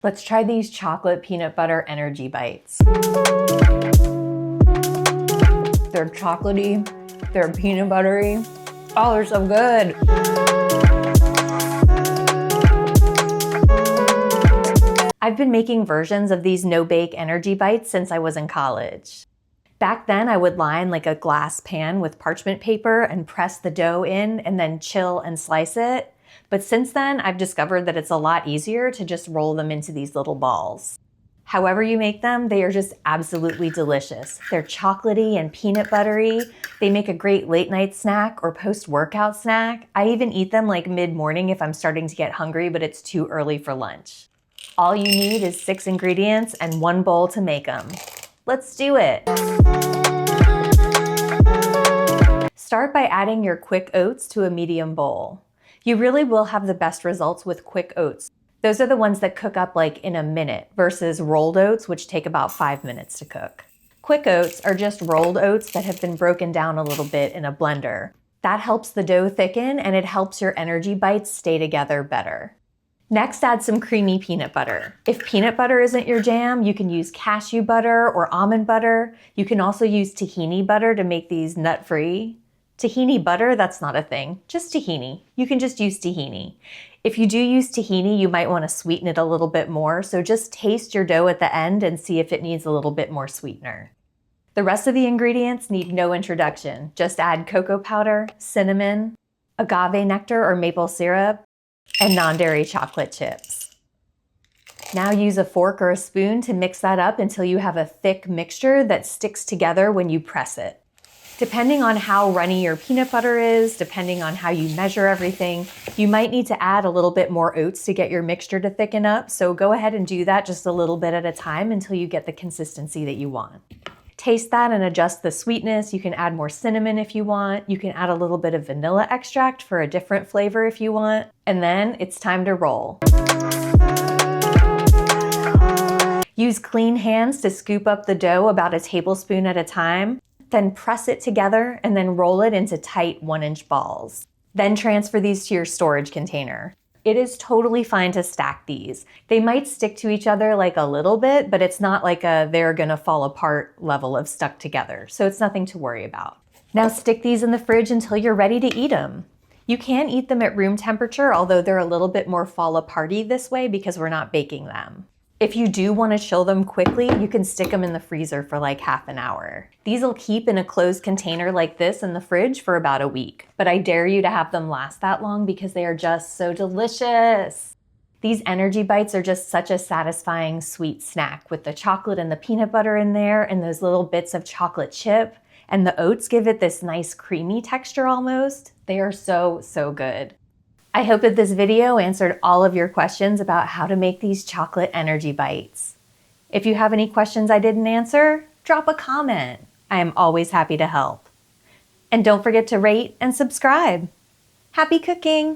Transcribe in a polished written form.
Let's try these chocolate peanut butter energy bites. They're chocolatey, they're peanut buttery. Oh, they're so good. I've been making versions of these no-bake energy bites since I was in college. Back then, I would line like a glass pan with parchment paper and press the dough in and then chill and slice it. But since then, I've discovered that it's a lot easier to just roll them into these little balls. However you make them, they are just absolutely delicious. They're chocolatey and peanut buttery. They make a great late night snack or post-workout snack. I even eat them like mid-morning if I'm starting to get hungry, but it's too early for lunch. All you need is 6 ingredients and 1 bowl to make them. Let's do it. Start by adding your quick oats to a medium bowl. You really will have the best results with quick oats. Those are the ones that cook up like in a minute versus rolled oats, which take about 5 minutes to cook. Quick oats are just rolled oats that have been broken down a little bit in a blender. That helps the dough thicken and it helps your energy bites stay together better. Next, add some creamy peanut butter. If peanut butter isn't your jam, you can use cashew butter or almond butter. You can also use tahini butter to make these nut-free. Tahini butter, that's not a thing, just tahini. You can just use tahini. If you do use tahini, you might want to sweeten it a little bit more, so just taste your dough at the end and see if it needs a little bit more sweetener. The rest of the ingredients need no introduction. Just add cocoa powder, cinnamon, agave nectar or maple syrup, and non-dairy chocolate chips. Now use a fork or a spoon to mix that up until you have a thick mixture that sticks together when you press it. Depending on how runny your peanut butter is, depending on how you measure everything, you might need to add a little bit more oats to get your mixture to thicken up. So go ahead and do that just a little bit at a time until you get the consistency that you want. Taste that and adjust the sweetness. You can add more cinnamon if you want. You can add a little bit of vanilla extract for a different flavor if you want. And then it's time to roll. Use clean hands to scoop up the dough about a tablespoon at a time. Then press it together and then roll it into tight 1-inch balls. Then transfer these to your storage container. It is totally fine to stack these. They might stick to each other like a little bit, but it's not like a they're gonna fall apart level of stuck together, so it's nothing to worry about. Now stick these in the fridge until you're ready to eat them. You can eat them at room temperature, although they're a little bit more fall aparty this way because we're not baking them. If you do want to chill them quickly, you can stick them in the freezer for like half an hour. These will keep in a closed container like this in the fridge for about a week, but I dare you to have them last that long because they are just so delicious. These energy bites are just such a satisfying sweet snack with the chocolate and the peanut butter in there and those little bits of chocolate chip, and the oats give it this nice creamy texture almost. They are so, so good. I hope that this video answered all of your questions about how to make these chocolate energy bites. If you have any questions I didn't answer, drop a comment. I am always happy to help. And don't forget to rate and subscribe. Happy cooking!